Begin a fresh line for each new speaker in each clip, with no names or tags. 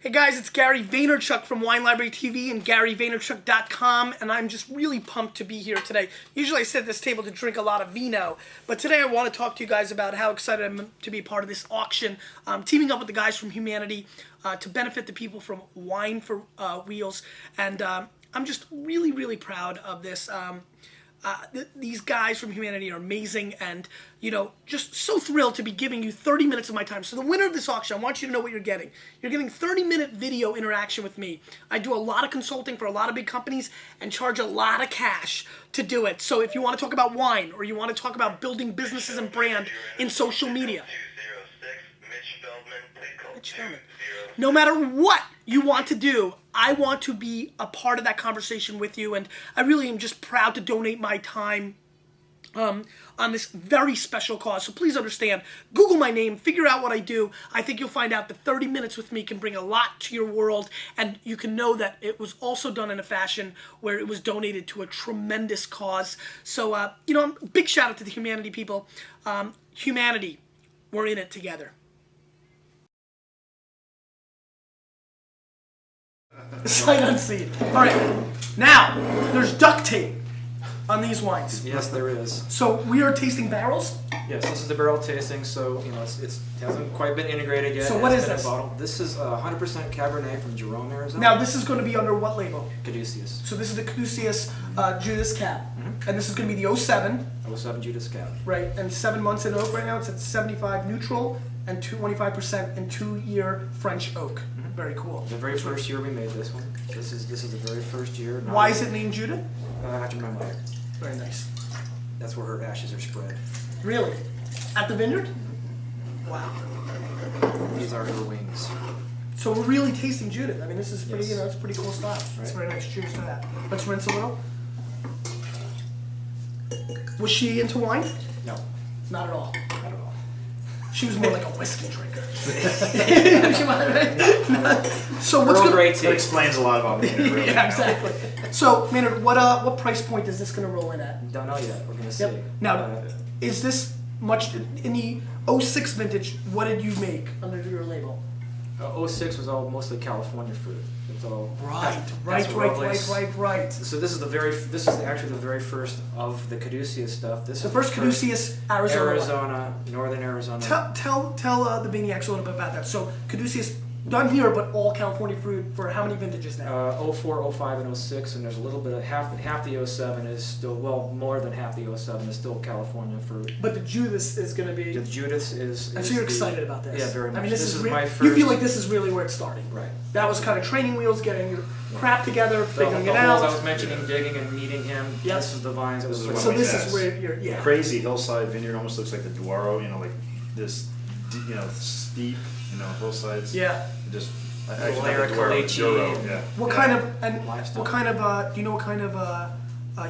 Hey guys, it's Gary Vaynerchuk from Wine Library TV and GaryVaynerchuk.com, and I'm just really pumped to be here today. Usually I sit at this table to drink a lot of vino, but today I want to talk to you guys about how excited I am to be part of this auction, teaming up with the guys from Humanity to benefit the people from Wine for Wheels, and I'm just really proud of this. These guys from Humanity are amazing, and just so thrilled to be giving you 30 minutes of my time. So the winner of this auction, I want you to know what you're getting. You're getting 30-minute video interaction with me. I do a lot of consulting for a lot of big companies and charge a lot of cash to do it. So if you want to talk about wine or you want to talk about building businesses and brand in social media, no matter what you want to do, I want to be a part of that conversation with you, and I really am just proud to donate my time on this very special cause. So please understand, Google my name, figure out what I do. I think you'll find out that 30 minutes with me can bring a lot to your world, and you can know that it was also done in a fashion where it was donated to a tremendous cause. So, big shout out to the Humanity people. Humanity, we're in it together. Sight unseen. All right, now there's duct tape on these wines.
Yes, there is.
So we are tasting barrels.
Yes, this is the barrel tasting. So it hasn't quite been integrated yet.
So what is this?
This is 100% Cabernet from Jerome, Arizona.
Now this is going to be under what label?
Caduceus.
So this is the Caduceus Judas Cab, and this is going to be the 07.
07 Judas Cab.
Right, and 7 months in oak right now. It's at 75 neutral and 25% in 2-year French oak. Very cool.
The very first year we made this one. This is the very first year.
Why is it named Judah?
After my mother.
Very nice.
That's where her ashes are spread.
Really? At the vineyard? Wow.
These are her wings.
So we're really tasting Judah. I mean, this is pretty,
Yes.
it's pretty cool stuff. It's
Right.
very nice. Cheers to that. Let's rinse a little. Was she into wine?
No.
Not at all.
Not at all.
She was more like a whiskey drinker. So what's
Earl
good?
Grey tea.
That explains a lot about me. Really,
Yeah, exactly. So Maynard, what price point is this going to roll in at?
Don't know yet. We're gonna see.
Yep. Now, is this much in the 06 vintage? What did you make under your label?
06 was all mostly California fruit. It's all
Right.
So this is actually the very first of the Caduceus stuff. This
The
is
first Caduceus Arizona.
Northern Arizona.
Tell the Maniacs a little bit about that. So Caduceus done here, but all California fruit for how many vintages now?
04, 05, and 06, and there's a little bit of half the 07 is still, well, more than half the 07 is still California fruit.
But the Judas is going to be.
The Judas is.
And so you're excited about this.
Yeah, very much.
I mean, this is
my first.
You feel like this is really where it's starting.
Right.
That was kind of training wheels, getting your crap together,
The
figuring it
holes I
out.
was mentioning, digging and meeting him.
Yep.
This is the vines.
This is one
So
of my
this
dads.
is where you're,
Crazy hillside vineyard, almost looks like the Duaro, like this, steep, hillsides.
Yeah.
Just
Layer of caliche.
yeah.
What kind of
Limestone.
what kind of do you know what kind of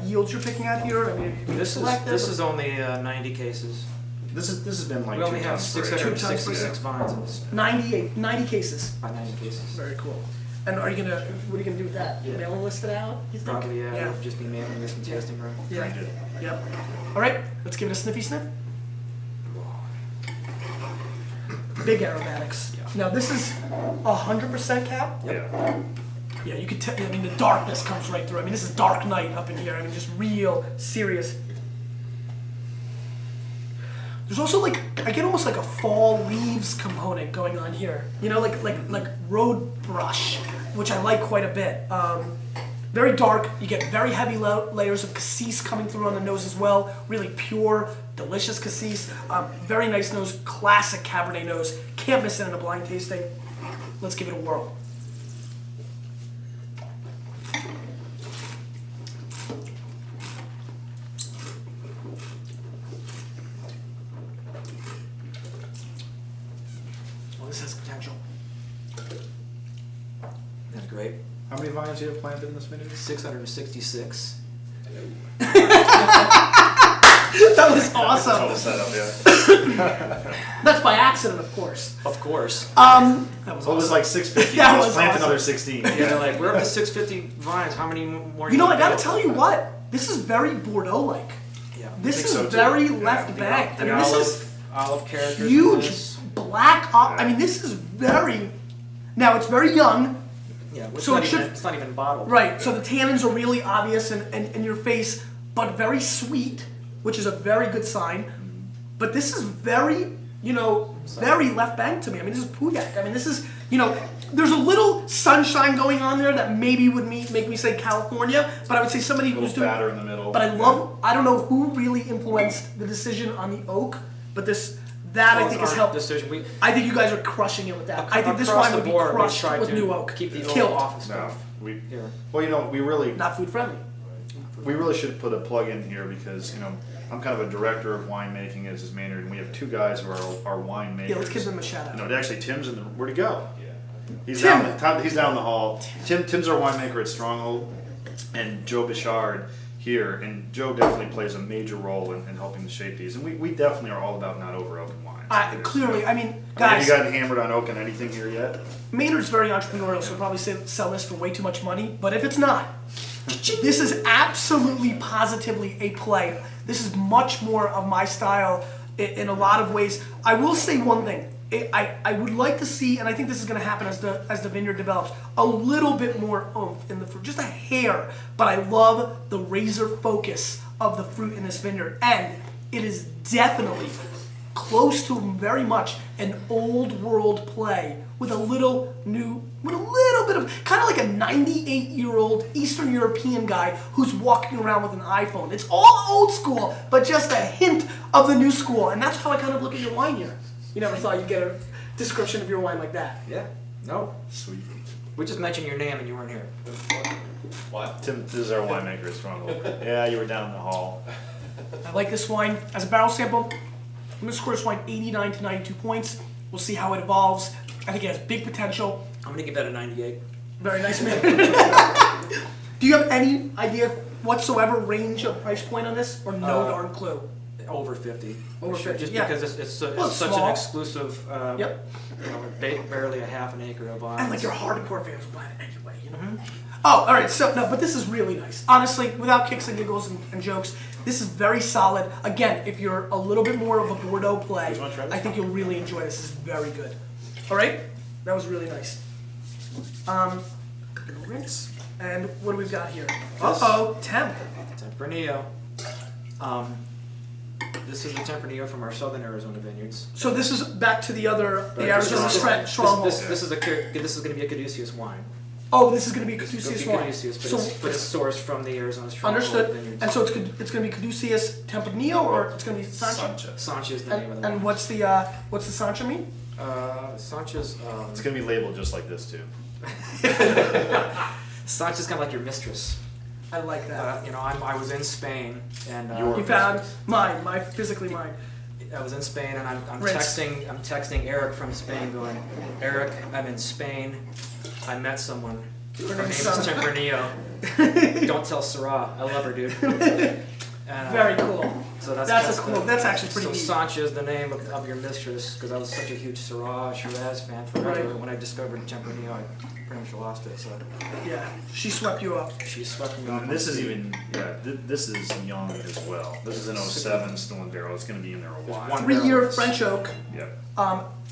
yields you're picking out here? I mean,
This is only 90 cases.
This has been like
We only
2
have
tons for it.
666 vines in this.
90 cases.
By 90 cases.
Very cool. And what are you gonna do with that?
Yeah.
Mailing list it out? You think?
Probably, yeah.
Yeah.
We'll just be mailing this and tasting room.
Yeah.
Very good.
Yep. All right. Let's give it a sniffy sniff. Big aromatics.
Yeah.
Now this is 100% cap.
Yeah.
Yeah, you could tell. I mean, the darkness comes right through. I mean, this is dark night up in here. I mean, just real serious. There's also I get almost like a fall leaves component going on here. Like road brush, which I like quite a bit. Very dark. You get very heavy layers of cassis coming through on the nose as well. Really pure, delicious cassis. Very nice nose, classic Cabernet nose. Can't miss it in a blind tasting. Let's give it a whirl. Well, this has potential.
That's great.
How many vines do you have planted in this vineyard?
666.
That was awesome.
Total setup, yeah.
That's by accident, of course.
Of course.
That was
So it was like 650.
That
Let's
was
plant
awesome.
another 16.
Yeah, like we're up to 650 vines. How many more?
You know, I gotta tell you what. This is very Bordeaux-like.
Yeah.
This
think
is
so, too.
very
Yeah.
left bank. I
The
mean, this is
olive characters. in
huge
this.
black. I mean, this is very. Now it's very young,
Yeah,
So
it's not even bottled.
right? So the tannins are really obvious in your face, but very sweet, which is a very good sign. But this is very, very left bank to me. I mean, this is Puyak. I mean, this is, there's a little sunshine going on there that maybe would make me say California, but I would say somebody
A little
who's doing.
fatter in the middle.
But I don't know who really influenced the decision on the oak, but that I think has helped.
Decision.
I think you guys are crushing it with that. I think this
Across
wine
the
would be
board, we
crushed
tried
with
to
new oak.
Keep the
Killed.
old office
No,
stuff.
we
Here.
really
Not food friendly.
should put a plug in here because I'm kind of a director of winemaking as is Maynard, and we have two guys who are winemakers.
Yeah, let's give them a shout out.
Actually, Tim's in the. Where'd he go? He's
Tim.
He's down the hall. Tim's our winemaker at Stronghold, and Joe Bichard here, and Joe definitely plays a major role in helping to shape these, and we definitely are all about not over oaken wines.
Clearly, I mean,
Have
guys,
you gotten hammered on oak and anything here yet?
Maynard's very entrepreneurial, so he'll probably sell this for way too much money. But if it's not, this is absolutely, positively a play. This is much more of my style in a lot of ways. I will say one thing. I would like to see, and I think this is going to happen as the vineyard develops, a little bit more oomph in the fruit, just a hair. But I love the razor focus of the fruit in this vineyard, and it is definitely close to very much an old world play with a little bit of kind of like a 98-year-old Eastern European guy who's walking around with an iPhone. It's all old school, but just a hint of the new school, and that's how I kind of look at your wine here. You never thought you'd get a description of your wine like that.
Yeah. No.
Sweet.
We just mentioned your name and you weren't here.
What?
Tim, this is our winemaker at Stronghold. Yeah, you were down in the hall.
I like this wine. As a barrel sample, I'm going to score this wine 89 to 92 points. We'll see how it evolves. I think it has big potential.
I'm going to give that a 98.
Very nice, man. Do you have any idea whatsoever range of price point on this, or no darn clue?
Over 50.
Over 50,
Just
yeah.
because it's
Well,
such
small.
an exclusive,
Yep.
barely a half an acre of vines.
And like your hardcore fans will buy it anyway, Oh, all right. So no, but this is really nice. Honestly, without kicks and giggles and jokes, this is very solid. Again, if you're a little bit more of a Bordeaux play,
You wanna try this?
I think you'll really enjoy this. This is very good. All right, that was really nice. Rinse. And what do we got here? Temp.
Tempranillo. This is the Tempranillo from our southern Arizona vineyards.
So this is back to the
Right,
Arizona stronghold.
This is going to be a Caduceus wine.
Oh, this is going to be
It's
Caduceus
gonna be
wine.
Caduceus,
So
but it's sourced from the Arizona stronghold
understood.
vineyards.
And so it's going to be Caduceus Tempranillo, or it's going to be Sancho.
Sancha is the name of the
And
wine.
what's the Sancho mean?
Sancha's
It's gonna be labeled just like this too.
Sancha's kind of like your mistress.
I like that.
I was in Spain and
Your
You found mine, physically mine.
I was in Spain and I'm
Rinse.
texting Eric from Spain going, Eric, I'm in Spain. I met someone. Her name is
name's
Tempranillo. Don't tell Sarah. I love her, dude. And,
Very cool.
So that's
That's actually pretty
So
neat.
Sancha is the name of your mistress because I was such a huge Syrah Shiraz fan forever.
Right.
When I discovered Tempranillo, I pretty much lost it. So
Yeah, she swept you up.
she swept me.
And this is this is young as well. This is an 07 still in barrel. It's gonna be in there a while.
one
3-year
barrel.
French oak.
Yep.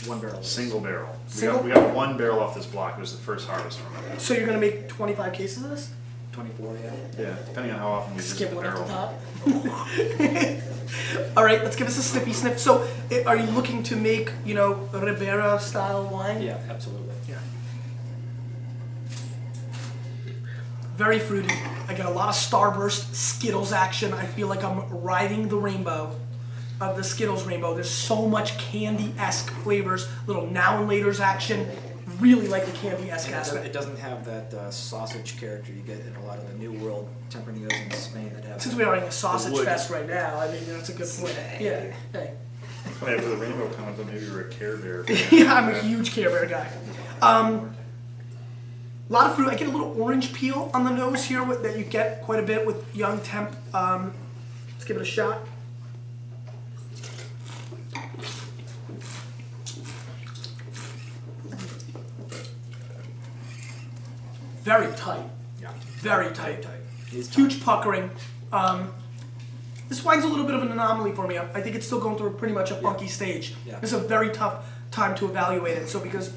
One barrel.
Single barrel.
Single?
We got one barrel off this block. It was the first harvest from it.
So you're gonna make 25 cases of this?
24, yeah.
Yeah, depending on how often we visit
Skip
the
one at the
barrel.
top. All right, let's give us a snippy snip. So, are you looking to make, Ribera style wine?
Yeah, absolutely.
Yeah. Very fruity. I get a lot of Starburst Skittles action. I feel like I'm riding the rainbow of the Skittles rainbow. There's so much candy-esque flavors, little now and later's action. Really like the candy-esque aspect.
It doesn't have that sausage character you get in a lot of the New World Tempranillos in Spain that have.
Since we are in a sausage
wood.
fest right now, I mean, that's a good point. Yeah. Hey.
Oh, yeah, for the rainbow comment, though, maybe you're a Care Bear.
Yeah, I'm a huge Care Bear guy. A lot of fruit. I get a little orange peel on the nose here that you get quite a bit with young temp. Let's give it a shot. Very tight.
Yeah.
Very tight.
It's
Huge puckering. This wine's a little bit of an anomaly for me. I think it's still going through pretty much a funky stage.
Yeah.
This is a very tough time to evaluate it. So because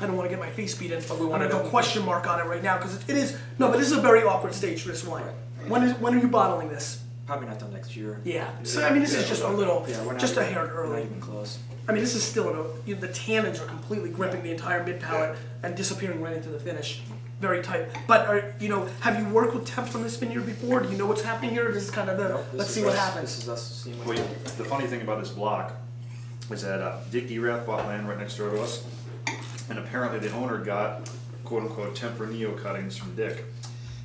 I don't want to get my face beat in.
But we
I'm
wanted
going to go
to-
question mark on it right now because it is, no, but this is a very awkward stage for this wine. When are you bottling this?
Probably not till next year.
Yeah. So, I mean, this is just a little,
Yeah, we're not
just a
even-
hair
Not
early.
even close.
I mean, this is still, the tannins are completely gripping the entire mid palate and disappearing right into the finish. Very tight. But, have you worked with temps from this vineyard before? Do you know what's happening here? This is kind of the,
Nope, this
let's
is
see what
us-
happens.
This is us seeing what
Well,
happens.
the funny thing about this block is that Dick Erath bought land right next door to us, and apparently the owner got quote-unquote Tempranillo cuttings from Dick,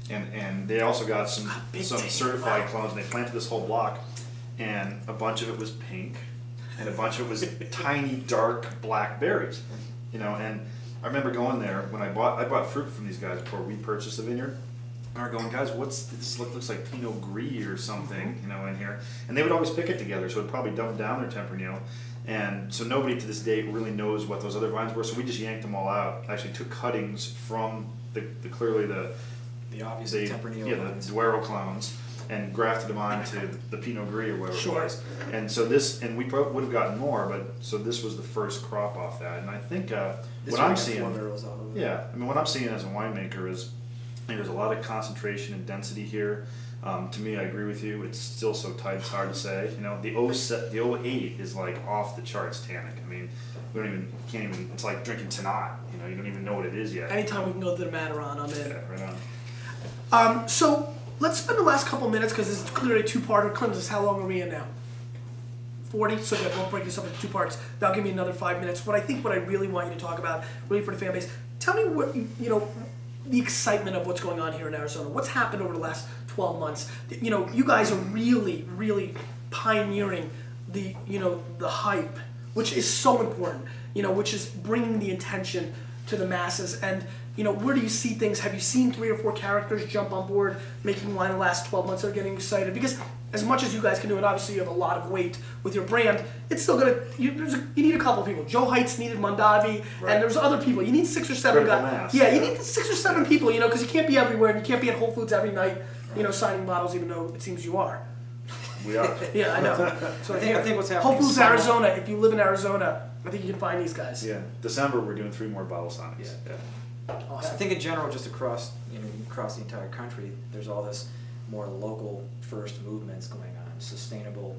and they also got some
big
some
take.
certified
Wow.
clones, and they planted this whole block, and a bunch of it was pink, and a bunch of it was tiny dark black berries, and I remember going there when I bought fruit from these guys before we purchased the vineyard. And we're going, guys, what's this? Looks like Pinot Gris or something, in here. And they would always pick it together, so it would probably dump down their Tempranillo. And so nobody to this day really knows what those other vines were. So we just yanked them all out. Actually, took cuttings from the
obvious
the
Tempranillo vines.
the Duero clones and grafted them onto the Pinot Gris or whatever
Sure.
it was. And so we probably would have gotten more, but so this was the first crop off that. And I think
This
what
year
I'm
we got
seeing,
4 barrels out of it.
yeah, I mean, what I'm seeing as a winemaker is there's a lot of concentration and density here. To me, I agree with you. It's still so tight; it's hard to say. The 08 is like off the charts tannic. I mean, can't even. It's like drinking Tanat. You don't even know what it is yet.
Anytime we can go to the Mataron, I'm in.
Yeah, right on.
So let's spend the last couple minutes because this is clearly a two-parter. Clint, how long are we in now? 40? So good. We'll break this up into 2 parts. That'll give me another 5 minutes. What I really want you to talk about, really for the fan base, tell me what, the excitement of what's going on here in Arizona. What's happened over the last 12 months? You guys are really, really pioneering the hype, which is so important, which is bringing the attention to the masses. And, where do you see things? Have you seen 3 or 4 characters jump on board making wine the last 12 months that are getting excited? Because as much as you guys can do, and obviously you have a lot of weight with your brand, it's still you need a couple of people. Joe Heights needed Mondavi, and there's other people. You need 6 or 7
Critical
guys.
mass.
Yeah, you need 6 or 7 people, because you can't be everywhere, and you can't be at Whole Foods every night, signing bottles, even though it seems you are.
We are.
Yeah, I know. So
I think what's happening
Whole Foods
is somewhat-
Arizona, if you live in Arizona, I think you can find these guys.
Yeah, December we're doing 3 more bottle signings.
Yeah. I
Awesome.
think in general, just across the entire country, there's all this more local first movements going on, sustainable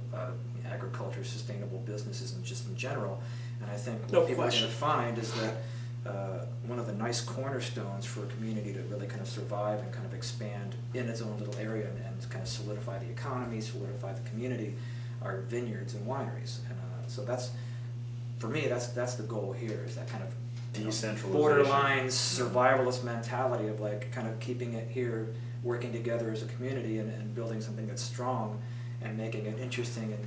agriculture, sustainable businesses, and just in general. And I think
No
what people are going
question.
to find is that one of the nice cornerstones for a community to really kind of survive and kind of expand in its own little area and kind of solidify the economy, solidify the community, are vineyards and wineries. And so that's, for me, that's the goal here, is that kind of
Decentralization.
borderline survivalist mentality of like kind of keeping it here, working together as a community and building something that's strong and making it interesting and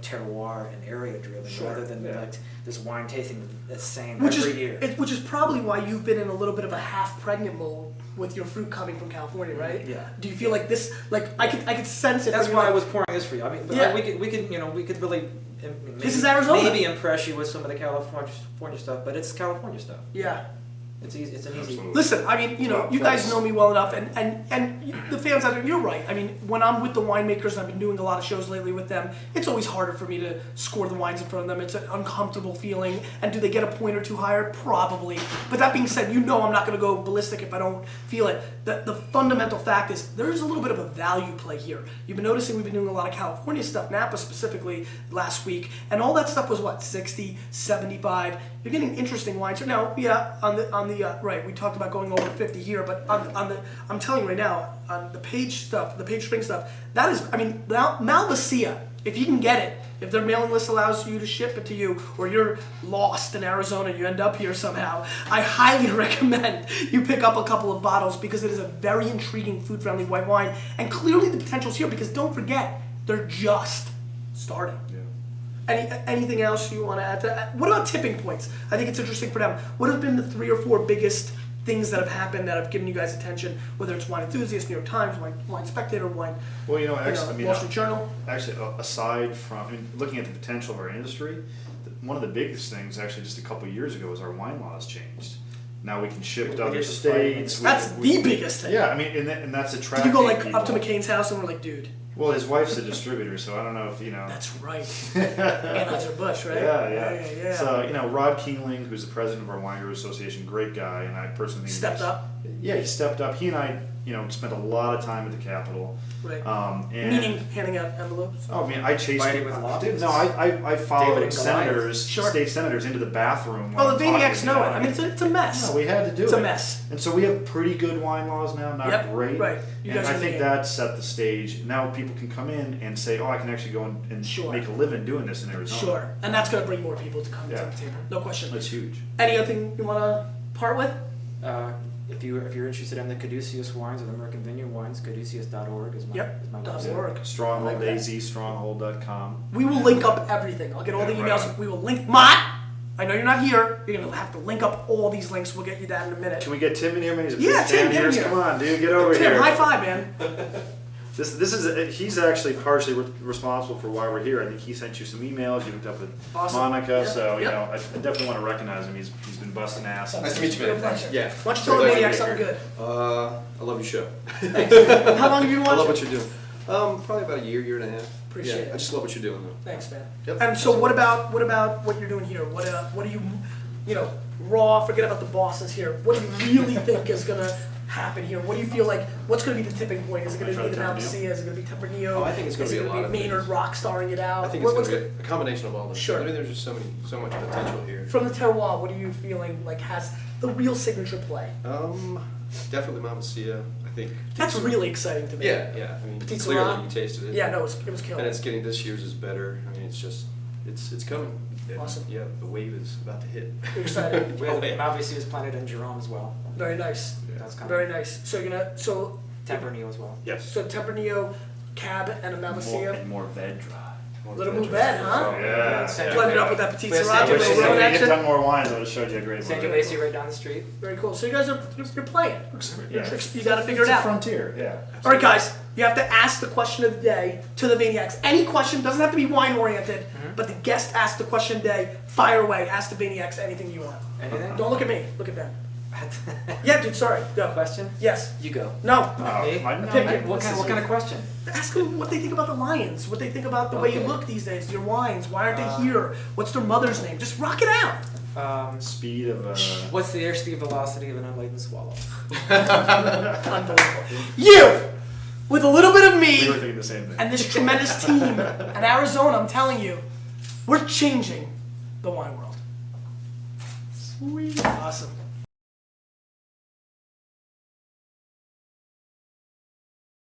terroir and area driven,
Sure.
rather than
Yeah.
like this wine tasting the same
Which
every
is
year.
which is probably why you've been in a little bit of a half pregnant mode with your fruit coming from California, right?
Yeah.
Do you feel like this? Like I could sense it.
That's
when
why
you're
I
like-
was pouring this for you. I mean, but
Yeah.
we could really maybe,
This is Arizona.
maybe impress you with some of the California stuff, but it's California stuff.
Yeah.
It's easy. It's an easy.
Absolutely.
Listen, I mean, you guys know me well enough, and the fans out there, you're right. I mean, when I'm with the winemakers, and I've been doing a lot of shows lately with them, it's always harder for me to score the wines in front of them. It's an uncomfortable feeling, and do they get a point or 2 higher? Probably. But that being said, I'm not going to go ballistic if I don't feel it. The fundamental fact is there's a little bit of a value play here. You've been noticing we've been doing a lot of California stuff, Napa specifically last week, and all that stuff was what, 60, 75. You're getting interesting wines. Now, yeah, on the right, we talked about going over 50 here, but I'm telling you right now, on the Page stuff, the Page Spring stuff, that is, I mean, Malvasia, if you can get it, if their mailing list allows you to ship it to you, or you're lost in Arizona and you end up here somehow, I highly recommend you pick up a couple of bottles because it is a very intriguing food-friendly white wine, and clearly the potential's here because don't forget, they're just starting.
Yeah.
Anything else you want to add to that? What about tipping points? I think it's interesting for them. What have been the 3 or 4 biggest things that have happened that have given you guys attention, whether it's Wine Enthusiast, New York Times, Wine Spectator, Wall Street Journal?
Actually, aside from, looking at the potential of our industry, one of the biggest things, actually, just a couple of years ago, is our wine laws changed. Now we can ship to
We
other
get some fighting.
states.
That's the biggest thing.
Yeah, I mean, and that's
Did
attracting
you go like
people.
up to McCain's house and we're like, dude,
Well, his wife's a distributor, so I don't know if you know.
that's right. Anheuser-Busch, right?
Yeah. So, Rod Keeling, who's the president of our Wine Growers Association, great guy, and I personally think
Stepped
he's-
up.
Yeah, he stepped up. He and I, spent a lot of time at the Capitol.
Right.
And
Meaning handing out envelopes.
Oh, man, I chased
Fighting
people.
with lobbyists.
No, I
David
followed
and
senators,
Sure.
state senators into the bathroom.
Oh,
while
the
I'm
Vaniacs
talking
know
to
it. I
them.
mean, it's a mess.
No, we had to do it.
It's a mess.
And so we have pretty good wine laws now, not
Yep,
great.
right. You
And
guys
I
are
think
the-
that set the stage. Now people can come in and say, oh, I can actually go and
Sure.
make a living doing this in Arizona.
Sure. And that's going to bring more people to come
Yeah.
to the table. No question.
That's huge.
Any other thing you want to part with?
If you're interested in the Caduceus wines or the American Vineyard wines, caduceus.org is my
Yep.
is my
Dot
website.
org.
Stronghold,
I like that.
AZ, stronghold.com.
We will link up everything. I'll get all the
Yeah,
emails.
right.
We will link. Mott! I know you're not here. You're going to have to link up all these links. We'll get you that in a minute.
Can we get Tim in here, man? He's a
Yeah,
big
Tim,
fan
get in
here.
here.
Come on, dude, get over
Tim,
here.
high five, man.
This is he's actually partially responsible for why we're here. I think he sent you some emails. You hooked up with
Awesome.
Monica,
Yeah,
so
yeah.
I definitely want to recognize him. He's been busting ass.
Nice to meet you,
Real
man.
pleasure.
Yeah.
Why don't you tell the
Glad to
Maniac
be
something
here.
good?
I love your show.
How long have you been
I
watching?
love what you're doing. Probably about a year and a half.
Appreciate
yeah,
it.
I just love what you're doing, though.
Thanks, man.
Yep.
And so what about what you're doing here? What do you raw, forget about the bosses here. What do you really think is going to happen here? What do you feel like, what's going to be the tipping point? Is it going to be the
Tempranillo?
Malvasia? Is it going to be Tempranillo?
Oh, I think it's gonna
Is
be
it
a
gonna
lot of
Maynard
things.
rock starring it out?
I think it's
What's
going to be a combination of all those.
Sure.
I mean, there's just so much potential here.
From the terroir, what are you feeling like has the real signature play?
Definitely Mama Sia. I think.
That's really exciting to me.
Yeah. I mean,
Petit
clearly
Syrah?
you tasted it.
Yeah, no, it was killer.
And it's getting this year's is better. I mean, it's just it's coming. And,
Awesome.
Yeah, the wave is about to hit.
You're excited.
We have Malvasia is planted in Jerome as well.
Very nice.
That's kind
Very
of
nice. So
Tempranillo as well.
Yes.
so Tempranillo, Cab, and a
More,
Malvasia.
and more veg dry.
Little move bed, huh?
Oh, yeah.
Blend it up with that Petit
With
Syrah,
Sangiovese.
do a little
If
road
we had
action.
done more wines, I would have showed you a great one.
Sangiovese right down the street.
Very cool. So you guys you're playing.
Yeah.
You got to figure it
It's a
out.
frontier, yeah.
All right, guys. You have to ask the question of the day to the Vaniacs. Any question doesn't have to be wine oriented, but the guest asks the question of the day. Fire away. Ask the Vaniacs anything you want.
Anything?
Don't look at me. Look at them. Yeah, dude. Sorry. Go.
Question?
Yes.
You go.
No.
Me?
Pick it.
What kind of question?
Ask them what they think about the Lions. What they think about the way you
Okay.
look these days. Your wines. Why aren't they here? What's their mother's name? Just rock it out.
Speed of
What's the airspeed velocity of an unladen swallow?
Unbelievable. You, with a little bit of
we were
me
thinking the same thing.
and this tremendous team in Arizona, I'm telling you, we're changing the wine world. Sweet. Awesome.